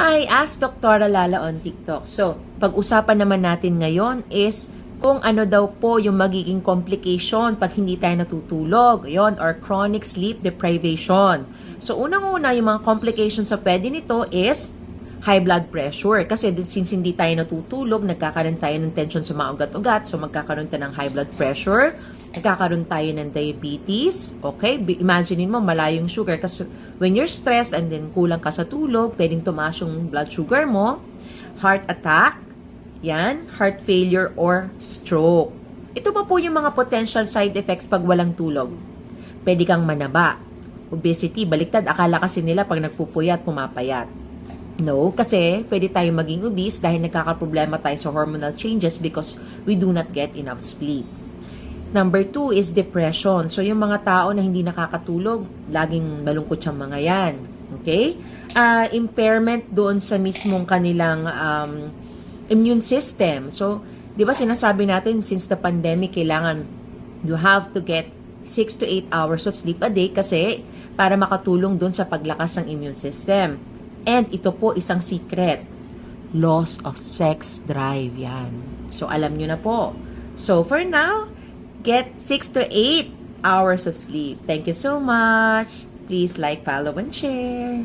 Hi, Ask Dr. Lala on TikTok. So, pag-usapan naman natin ngayon is kung ano daw po yung magiging complication pag hindi tayo natutulog, yon, or chronic sleep deprivation. So, unang-una, yung mga complications sa pwede nito is high blood pressure. Kasi since hindi tayo natutulog, nagkakaroon tayo ng tension sa mga ugat-ugat. So, magkakaroon tayo ng high blood pressure. Nagkakaroon tayo ng diabetes. Okay? Imaginein mo, malayong sugar. Kasi when you're stressed and then kulang ka sa tulog, pwedeng tumaas yung blood sugar mo. Heart attack. Yan. Heart failure or stroke. Ito pa po yung mga potential side effects pag walang tulog. Pwede kang manaba. Obesity. Baliktad. Akala kasi nila pag nagpupuyat, pumapayat. No, kasi pwede tayo maging obese dahil nagkakaproblema tayo sa hormonal changes because we do not get enough sleep. Number 2 is depression. So, yung mga tao na hindi nakakatulog, laging malungkot siyang mga yan. Okay? Impairment doon sa mismong kanilang immune system. So, di ba sinasabi natin since the pandemic, kailangan you have to get 6 to 8 hours of sleep a day kasi para makatulong doon sa paglakas ng immune system. And ito po isang secret. Loss of sex drive yan. So, alam nyo na po. So, for now, get 6 to 8 hours of sleep. Thank you so much. Please like, follow, and share.